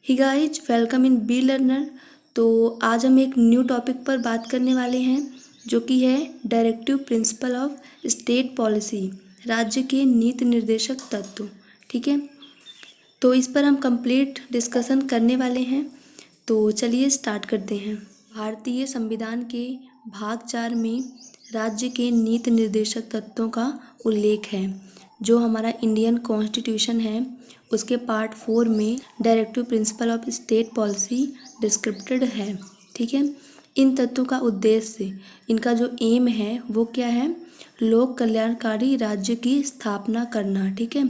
He guys welcome in B learner. तो आज हम एक न्यू टॉपिक पर बात करने वाले हैं जो कि है directive principle of state policy, राज्य के नीति निर्देशक तत्व। ठीक है, तो इस पर हम कंप्लीट डिस्कशन करने वाले हैं। तो चलिए स्टार्ट करते हैं। भारतीय संविधान के भाग 4 में राज्य के नीति निर्देशक तत्वों का उल्लेख है। जो हमारा इंडियन कॉन्स्टिट्यूशन है उसके पार्ट 4 में directive principle of state policy descripted है। ठीक है, इन तत्वों का उद्देश्य, इनका जो एम है वो क्या है, लोक कल्याणकारी राज्य की स्थापना करना। ठीक है,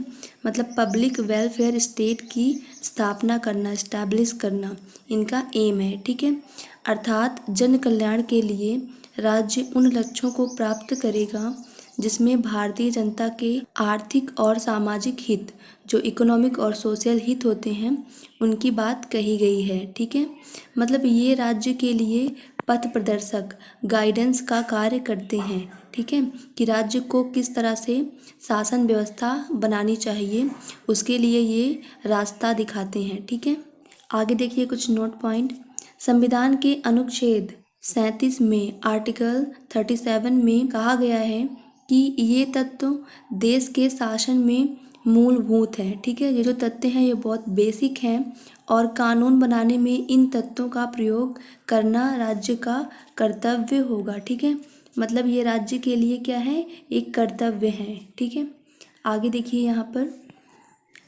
मतलब पब्लिक वेलफेयर स्टेट की स्थापना करना, इस्टेब्लिश करना इनका एम है। ठीक है, अर्थात जन कल्याण के लिए राज्य उन लक्ष्यों को प्राप्त करेगा जिसमें भारतीय जनता के आर्थिक और सामाजिक हित, जो इकोनॉमिक और सोशल हित होते हैं, उनकी बात कही गई है। ठीक है, मतलब ये राज्य के लिए पथ प्रदर्शक, गाइडेंस का कार्य करते हैं। ठीक है, कि राज्य को किस तरह से शासन व्यवस्था बनानी चाहिए, उसके लिए ये रास्ता दिखाते हैं। ठीक है, आगे देखिए कुछ नोट पॉइंट। संविधान के अनुच्छेद 37 में आर्टिकल 37 में कहा गया है कि ये तत्व देश के शासन में मूलभूत है। ठीक है, ये जो तत्व हैं ये बहुत बेसिक हैं और कानून बनाने में इन तत्वों का प्रयोग करना राज्य का कर्तव्य होगा। ठीक है, मतलब ये राज्य के लिए क्या है, एक कर्तव्य है। ठीक है, आगे देखिए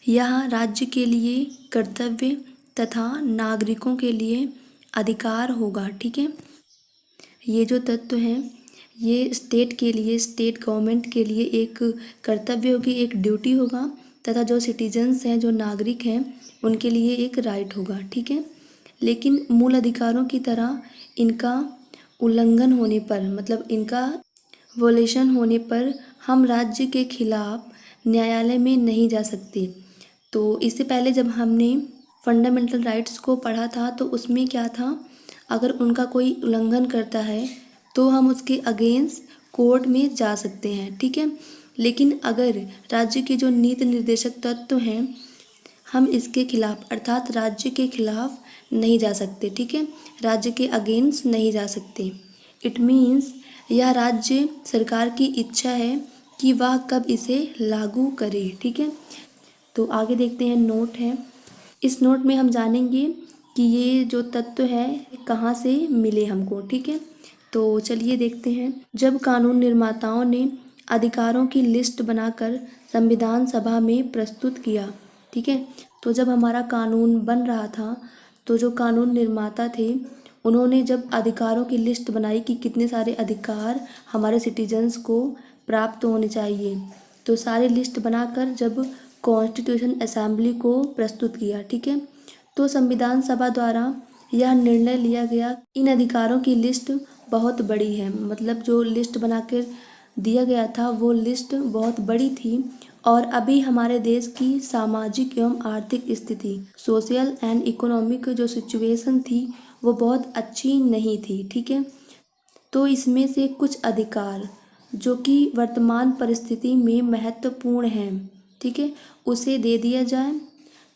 यहाँ राज्य के लिए कर्तव्य तथा नागरिकों के लिए अधिकार होगा। ठीक है, ये जो तत्व हैं ये स्टेट के लिए, स्टेट गवर्नमेंट के लिए एक कर्तव्य होगी, एक ड्यूटी होगा, तथा जो सिटीजन्स हैं, जो नागरिक हैं, उनके लिए एक राइट होगा। ठीक है, लेकिन मूल अधिकारों की तरह इनका उल्लंघन होने पर, मतलब इनका वोलेशन होने पर हम राज्य के खिलाफ न्यायालय में नहीं जा सकते। तो इससे पहले जब हमने फंडामेंटल राइट्स को पढ़ा था तो उसमें क्या था, अगर उनका कोई उल्लंघन करता है तो हम उसके अगेंस्ट कोर्ट में जा सकते हैं। ठीक है, लेकिन अगर राज्य के जो नीति निर्देशक तत्व हैं हम इसके खिलाफ, अर्थात राज्य के खिलाफ नहीं जा सकते। ठीक है, राज्य के अगेंस्ट नहीं जा सकते। इट मीन्स यह राज्य सरकार की इच्छा है कि वह कब इसे लागू करे। ठीक है, तो आगे देखते हैं, नोट है। इस नोट में हम जानेंगे कि ये जो तत्व है कहाँ से मिले हमको। ठीक है, तो चलिए देखते हैं। जब कानून निर्माताओं ने अधिकारों की लिस्ट बनाकर संविधान सभा में प्रस्तुत किया, ठीक है, तो जब हमारा कानून बन रहा था तो जो कानून निर्माता थे उन्होंने जब अधिकारों की लिस्ट बनाई कि कितने सारे अधिकार हमारे सिटीजन्स को प्राप्त होने चाहिए, तो सारे लिस्ट बनाकर जब कॉन्स्टिट्यूशन असेंबली को प्रस्तुत किया, ठीक है, तो संविधान सभा द्वारा यह निर्णय लिया गया इन अधिकारों की लिस्ट बहुत बड़ी है। मतलब जो लिस्ट बना कर दिया गया था वो लिस्ट बहुत बड़ी थी और अभी हमारे देश की सामाजिक एवं आर्थिक स्थिति, सोशल एंड इकोनॉमिक जो सिचुएशन थी वो बहुत अच्छी नहीं थी। ठीक है, तो इसमें से कुछ अधिकार जो कि वर्तमान परिस्थिति में महत्वपूर्ण हैं, ठीक है, उसे दे दिया जाए।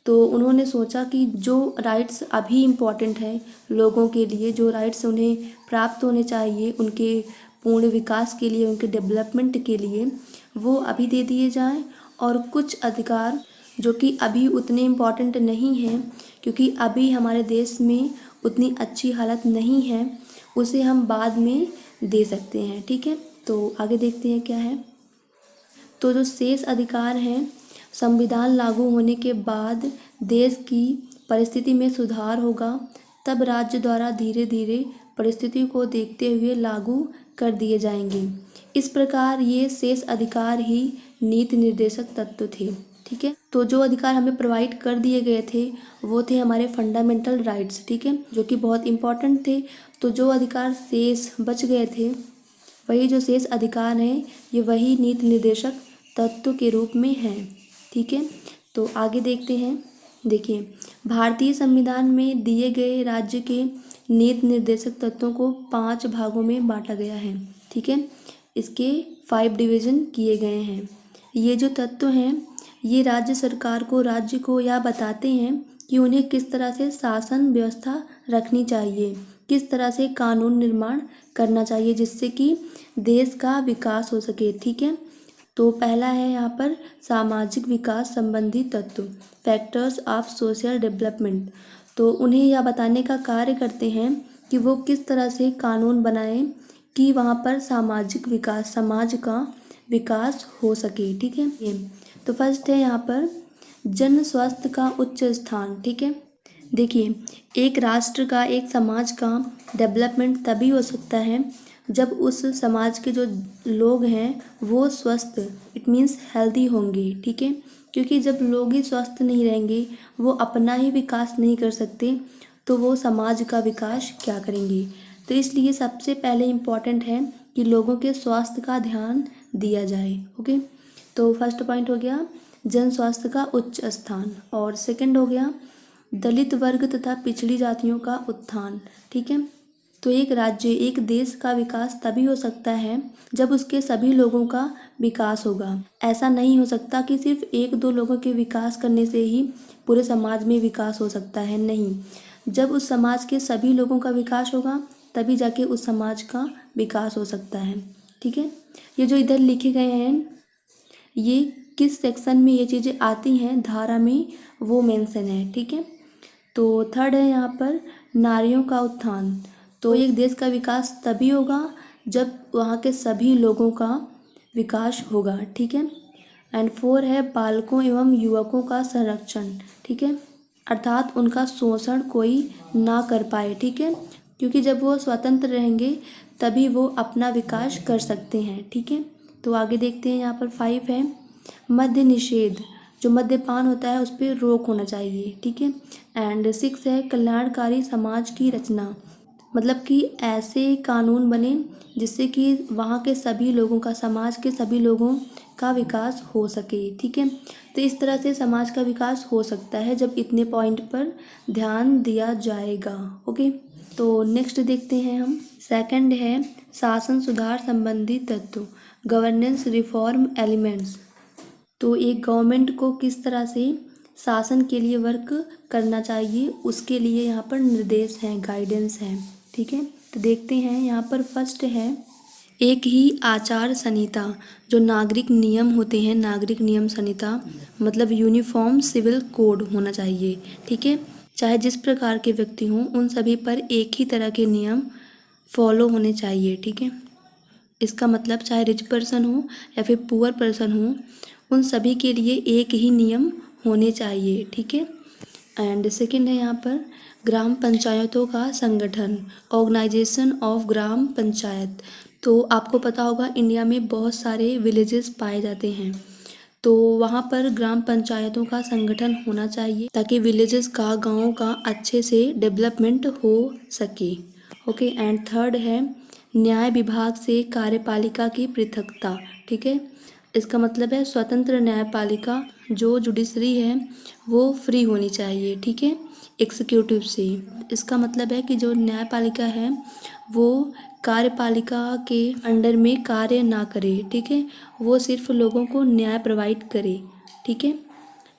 तो उन्होंने सोचा कि जो राइट्स अभी इम्पॉर्टेंट हैं लोगों के लिए, जो राइट्स उन्हें प्राप्त होने चाहिए उनके पूर्ण विकास के लिए, उनके डेवलपमेंट के लिए, वो अभी दे दिए जाएं, और कुछ अधिकार जो कि अभी उतने इम्पॉर्टेंट नहीं हैं क्योंकि अभी हमारे देश में उतनी अच्छी हालत नहीं है, उसे हम बाद में दे सकते हैं। ठीक है, तो आगे देखते हैं क्या है। तो जो शेष अधिकार हैं, संविधान लागू होने के बाद देश की परिस्थिति में सुधार होगा तब राज्य द्वारा धीरे धीरे परिस्थिति को देखते हुए लागू कर दिए जाएंगे। इस प्रकार ये शेष अधिकार ही नीति निर्देशक तत्व थे। ठीक है, तो जो अधिकार हमें प्रोवाइड कर दिए गए थे वो थे हमारे फंडामेंटल राइट्स, ठीक है, जो कि बहुत इम्पोर्टेंट थे। तो जो अधिकार शेष बच गए थे, वही जो शेष अधिकार हैं, ये वही नीति निर्देशक तत्व के रूप में हैं। ठीक है, तो आगे देखते हैं। देखिए, भारतीय संविधान में दिए गए राज्य के नीति निर्देशक तत्वों को 5 भागों में बांटा गया है। ठीक है, इसके 5 डिवीज़न किए गए हैं। ये जो तत्व हैं ये राज्य सरकार को, राज्य को यह बताते हैं कि उन्हें किस तरह से शासन व्यवस्था रखनी चाहिए, किस तरह से कानून निर्माण करना चाहिए जिससे कि देश का विकास हो सके। ठीक है, तो पहला है यहाँ पर सामाजिक विकास संबंधी तत्व, फैक्टर्स ऑफ सोशल डेवलपमेंट। तो उन्हें यह बताने का कार्य करते हैं कि वो किस तरह से कानून बनाएं कि वहाँ पर सामाजिक विकास, समाज का विकास हो सके। ठीक है, ये तो फर्स्ट है यहाँ पर जन स्वास्थ्य का उच्च स्थान। ठीक है, देखिए एक राष्ट्र का, एक समाज का डेवलपमेंट तभी हो सकता है जब उस समाज के जो लोग हैं वो स्वस्थ, इट मीन्स हेल्दी होंगे। ठीक है, क्योंकि जब लोग ही स्वस्थ नहीं रहेंगे, वो अपना ही विकास नहीं कर सकते, तो वो समाज का विकास क्या करेंगे। तो इसलिए सबसे पहले इम्पॉर्टेंट है कि लोगों के स्वास्थ्य का ध्यान दिया जाए। ओके, तो फर्स्ट पॉइंट हो गया जन स्वास्थ्य का उच्च स्थान, और सेकंड हो गया दलित वर्ग तथा पिछड़ी जातियों का उत्थान। ठीक है, तो एक राज्य, एक देश का विकास तभी हो सकता है जब उसके सभी लोगों का विकास होगा। ऐसा नहीं हो सकता कि सिर्फ एक दो लोगों के विकास करने से ही पूरे समाज में विकास हो सकता है, नहीं। जब उस समाज के सभी लोगों का विकास होगा तभी जाके उस समाज का विकास हो सकता है। ठीक है, ये जो इधर लिखे गए हैं ये किस सेक्शन में ये चीज़ें आती हैं धारा में वो मेंशन है। ठीक है, तो थर्ड है यहाँ पर नारियों का उत्थान। तो एक देश का विकास तभी होगा जब वहाँ के सभी लोगों का विकास होगा। ठीक है, एंड फोर है बालकों एवं युवकों का संरक्षण। ठीक है, अर्थात उनका शोषण कोई ना कर पाए। ठीक है, क्योंकि जब वो स्वतंत्र रहेंगे तभी वो अपना विकास कर सकते हैं। ठीक है, तो आगे देखते हैं यहाँ पर 5 है मद्य निषेध, जो मद्यपान होता है उस पर रोक होना चाहिए। ठीक है, एंड 6 है कल्याणकारी समाज की रचना, मतलब कि ऐसे कानून बने जिससे कि वहाँ के सभी लोगों का, समाज के सभी लोगों का विकास हो सके। ठीक है, तो इस तरह से समाज का विकास हो सकता है जब इतने पॉइंट पर ध्यान दिया जाएगा। ओके, तो नेक्स्ट देखते हैं हम, सेकंड है शासन सुधार संबंधी तत्व, गवर्नेंस रिफॉर्म एलिमेंट्स। तो एक गवर्नमेंट को किस तरह से शासन के लिए वर्क करना चाहिए उसके लिए यहाँ पर निर्देश हैं, गाइडेंस हैं। ठीक है, तो देखते हैं यहाँ पर फर्स्ट है एक ही आचार संहिता, जो नागरिक नियम होते हैं, नागरिक नियम संहिता मतलब यूनिफॉर्म सिविल कोड होना चाहिए। ठीक है, चाहे जिस प्रकार के व्यक्ति हों उन सभी पर एक ही तरह के नियम फॉलो होने चाहिए। ठीक है, इसका मतलब चाहे रिच पर्सन हो या फिर पुअर पर्सन हो, उन सभी के लिए एक ही नियम होने चाहिए। ठीक है, एंड सेकंड है यहाँ पर ग्राम पंचायतों का संगठन, ऑर्गेनाइजेशन ऑफ ग्राम पंचायत। तो आपको पता होगा इंडिया में बहुत सारे विलेजेस पाए जाते हैं, तो वहाँ पर ग्राम पंचायतों का संगठन होना चाहिए ताकि विलेजेस का, गाँव का अच्छे से डेवलपमेंट हो सके। ओके, एंड थर्ड है न्याय विभाग से कार्यपालिका की पृथकता। ठीक है, इसका मतलब है स्वतंत्र न्यायपालिका, जो जुडिशरी है वो फ्री होनी चाहिए। ठीक है, एग्जीक्यूटिव से। इसका मतलब है कि जो न्यायपालिका है वो कार्यपालिका के अंडर में कार्य ना करे। ठीक है, वो सिर्फ लोगों को न्याय प्रोवाइड करे। ठीक है,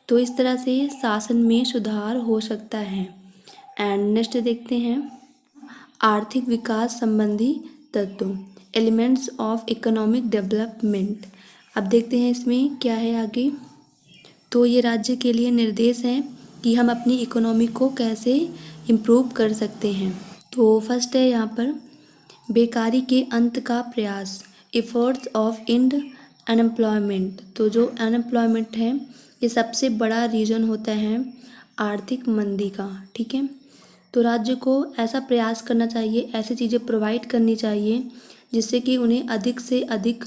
तो इस तरह से शासन में सुधार हो सकता है। एंड नेक्स्ट देखते हैं आर्थिक विकास संबंधी तत्व, एलिमेंट्स ऑफ इकोनॉमिक डेवलपमेंट। अब देखते हैं इसमें क्या है आगे। तो ये राज्य के लिए निर्देश हैं कि हम अपनी इकोनॉमी को कैसे इम्प्रूव कर सकते हैं। तो फर्स्ट है यहाँ पर बेकारी के अंत का प्रयास, एफर्ट्स ऑफ एंड अनएम्प्लॉयमेंट। तो जो अनएम्प्लॉयमेंट है ये सबसे बड़ा रीज़न होता है आर्थिक मंदी का। ठीक है, तो राज्य को ऐसा प्रयास करना चाहिए, ऐसी चीज़ें प्रोवाइड करनी चाहिए जिससे कि उन्हें अधिक से अधिक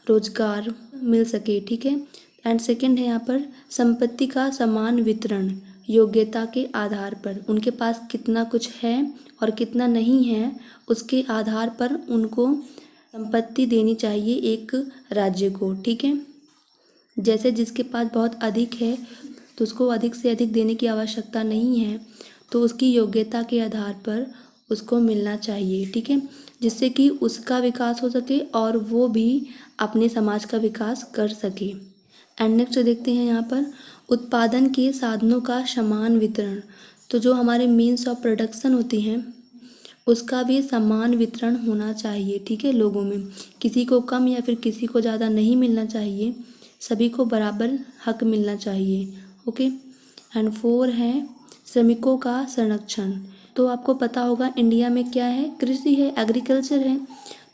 रोजगार मिल सके। ठीक है, एंड सेकंड है यहाँ पर संपत्ति का समान वितरण, योग्यता के आधार पर, उनके पास कितना कुछ है और कितना नहीं है उसके आधार पर उनको संपत्ति देनी चाहिए एक राज्य को। ठीक है, जैसे जिसके पास बहुत अधिक है तो उसको अधिक से अधिक देने की आवश्यकता नहीं है, तो उसकी योग्यता के आधार पर उसको मिलना चाहिए। ठीक है, जिससे कि उसका विकास हो सके और वो भी अपने समाज का विकास कर सके। एंड नेक्स्ट देखते हैं यहाँ पर उत्पादन के साधनों का समान वितरण, तो जो हमारे मीन्स ऑफ प्रोडक्शन होती हैं उसका भी समान वितरण होना चाहिए, ठीक है। लोगों में किसी को कम या फिर किसी को ज़्यादा नहीं मिलना चाहिए, सभी को बराबर हक मिलना चाहिए, ओके। एंड 4 है श्रमिकों का संरक्षण। तो आपको पता होगा इंडिया में क्या है, कृषि है, एग्रीकल्चर है।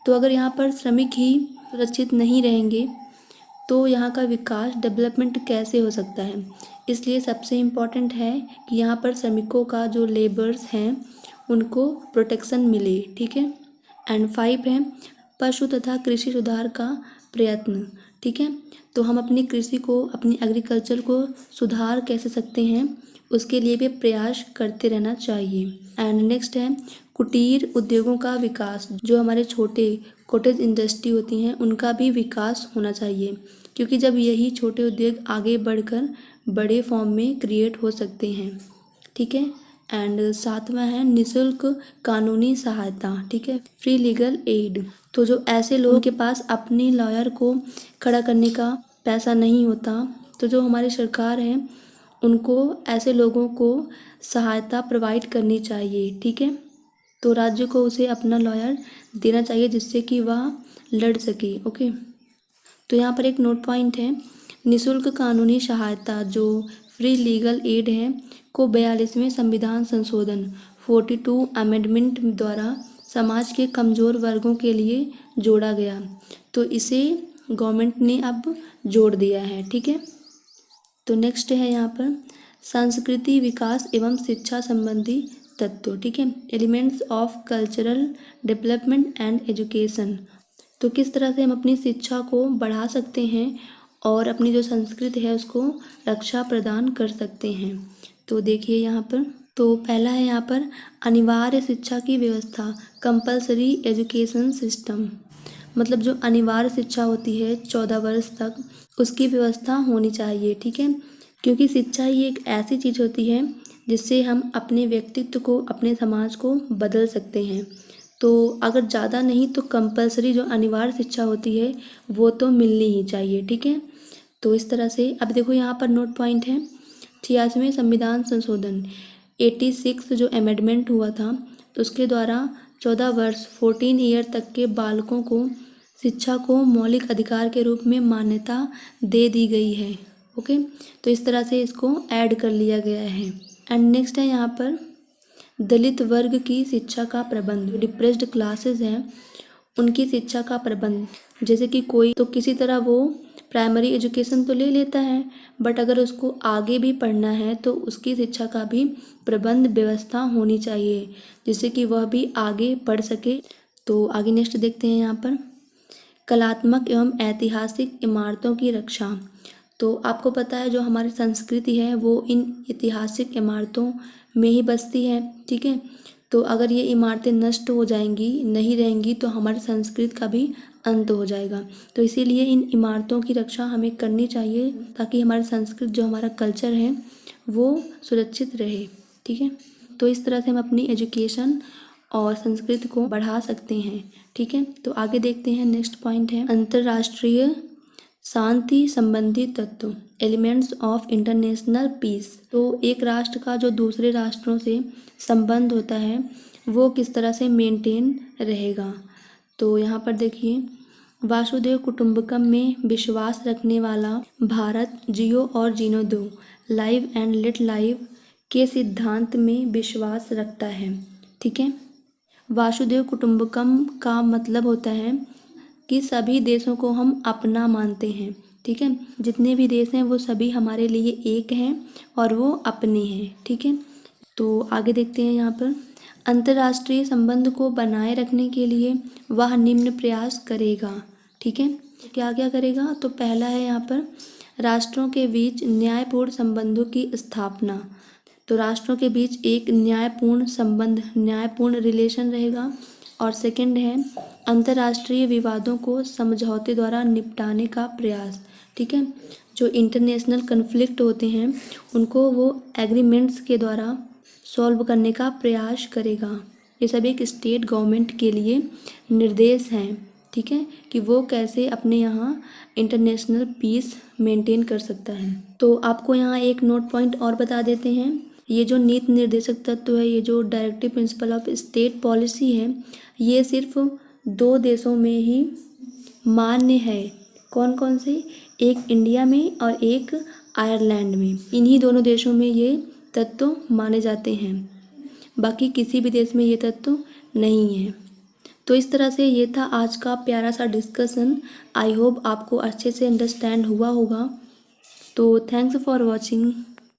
तो अगर यहाँ पर श्रमिक ही सुरक्षित नहीं रहेंगे तो यहाँ का विकास डेवलपमेंट कैसे हो सकता है। इसलिए सबसे इम्पॉर्टेंट है कि यहाँ पर श्रमिकों का जो लेबर्स हैं उनको प्रोटेक्शन मिले, ठीक है। एंड 5 है पशु तथा कृषि सुधार का प्रयत्न, ठीक है। तो हम अपनी कृषि को, अपनी एग्रीकल्चर को सुधार कैसे सकते हैं उसके लिए भी प्रयास करते रहना चाहिए। एंड नेक्स्ट है कुटीर उद्योगों का विकास, जो हमारे छोटे कॉटेज इंडस्ट्री होती हैं उनका भी विकास होना चाहिए, क्योंकि जब यही छोटे उद्योग आगे बढ़कर बड़े फॉर्म में क्रिएट हो सकते हैं, ठीक है। एंड 7वां है निःशुल्क कानूनी सहायता, ठीक है, फ्री लीगल एड। तो जो ऐसे लोगों के पास अपने लॉयर को खड़ा करने का पैसा नहीं होता, तो जो हमारी सरकार है उनको ऐसे लोगों को सहायता प्रोवाइड करनी चाहिए, ठीक है। तो राज्य को उसे अपना लॉयर देना चाहिए जिससे कि वह लड़ सके, ओके। तो यहाँ पर एक नोट पॉइंट है, निःशुल्क कानूनी सहायता जो फ्री लीगल एड है को 42वें संविधान संशोधन 42 अमेंडमेंट द्वारा समाज के कमज़ोर वर्गों के लिए जोड़ा गया। तो इसे गवर्नमेंट ने अब जोड़ दिया है, ठीक है। तो नेक्स्ट है यहाँ पर संस्कृति विकास एवं शिक्षा संबंधी तत्व, ठीक है, elements of cultural development and education. तो किस तरह से हम अपनी शिक्षा को बढ़ा सकते हैं और अपनी जो संस्कृति है उसको रक्षा प्रदान कर सकते हैं। तो देखिए यहाँ पर, तो पहला है यहाँ पर अनिवार्य शिक्षा की व्यवस्था, कंपलसरी एजुकेशन सिस्टम। मतलब जो अनिवार्य शिक्षा होती है 14 वर्ष तक, उसकी व्यवस्था होनी चाहिए, ठीक है। क्योंकि शिक्षा ही एक ऐसी चीज़ होती है जिससे हम अपने व्यक्तित्व को, अपने समाज को बदल सकते हैं। तो अगर ज़्यादा नहीं तो कंपलसरी जो अनिवार्य शिक्षा होती है वो तो मिलनी ही चाहिए, ठीक है। तो इस तरह से अब देखो यहाँ पर नोट पॉइंट है 86वें संविधान संशोधन 86 जो अमेंडमेंट हुआ था तो उसके द्वारा 14 वर्ष 14 ईयर तक के बालकों को शिक्षा को मौलिक अधिकार के रूप में मान्यता दे दी गई है, ओके। तो इस तरह से इसको ऐड कर लिया गया है। एंड नेक्स्ट है यहाँ पर दलित वर्ग की शिक्षा का प्रबंध, डिप्रेस्ड क्लासेस हैं उनकी शिक्षा का प्रबंध। जैसे कि कोई तो किसी तरह वो प्राइमरी एजुकेशन तो ले लेता है, बट अगर उसको आगे भी पढ़ना है तो उसकी शिक्षा का भी प्रबंध व्यवस्था होनी चाहिए जिससे कि वह भी आगे पढ़ सके। तो आगे नेक्स्ट देखते हैं यहाँ पर कलात्मक एवं ऐतिहासिक इमारतों की रक्षा। तो आपको पता है जो हमारी संस्कृति है वो इन ऐतिहासिक इमारतों में ही बसती है, ठीक है। तो अगर ये इमारतें नष्ट हो जाएंगी, नहीं रहेंगी, तो हमारी संस्कृति का भी अंत हो जाएगा। तो इसीलिए इन इमारतों की रक्षा हमें करनी चाहिए ताकि हमारी संस्कृति, जो हमारा कल्चर है, वो सुरक्षित रहे, ठीक है। तो इस तरह से हम अपनी एजुकेशन और संस्कृति को बढ़ा सकते हैं, ठीक है। तो आगे देखते हैं, नेक्स्ट पॉइंट है अंतर्राष्ट्रीय शांति संबंधी तत्व, एलिमेंट्स ऑफ इंटरनेशनल पीस। तो एक राष्ट्र का जो दूसरे राष्ट्रों से संबंध होता है वो किस तरह से मेंटेन रहेगा। तो यहाँ पर देखिए वासुदेव कुटुंबकम में विश्वास रखने वाला भारत जियो और जीनो दो, लाइव एंड लेट लाइव के सिद्धांत में विश्वास रखता है, ठीक है। वासुदेव कुटुंबकम का मतलब होता है कि सभी देशों को हम अपना मानते हैं, ठीक है। जितने भी देश हैं वो सभी हमारे लिए एक हैं और वो अपने हैं, ठीक है। तो आगे देखते हैं यहाँ पर अंतर्राष्ट्रीय संबंध को बनाए रखने के लिए वह निम्न प्रयास करेगा, ठीक है। क्या क्या करेगा, तो पहला है यहाँ पर राष्ट्रों के बीच न्यायपूर्ण संबंधों की स्थापना। तो राष्ट्रों के बीच एक न्यायपूर्ण संबंध, न्यायपूर्ण रिलेशन रहेगा। और सेकंड है अंतर्राष्ट्रीय विवादों को समझौते द्वारा निपटाने का प्रयास, ठीक है। जो इंटरनेशनल कन्फ्लिक्ट होते हैं उनको वो एग्रीमेंट्स के द्वारा सॉल्व करने का प्रयास करेगा। ये सब एक स्टेट गवर्नमेंट के लिए निर्देश हैं, ठीक है, कि वो कैसे अपने यहाँ इंटरनेशनल पीस मेंटेन कर सकता है। तो आपको यहाँ एक नोट पॉइंट और बता देते हैं, ये जो नीति निर्देशक तत्व है, ये जो directive principle of state policy है, ये सिर्फ 2 देशों में ही मान्य है। कौन कौन से? एक इंडिया में और एक आयरलैंड में। इन्हीं दोनों देशों में ये तत्व माने जाते हैं, बाकी किसी भी देश में ये तत्व नहीं है। तो इस तरह से ये था आज का प्यारा सा डिस्कशन। आई होप आपको अच्छे से अंडरस्टैंड हुआ होगा। तो थैंक्स फॉर वॉचिंग।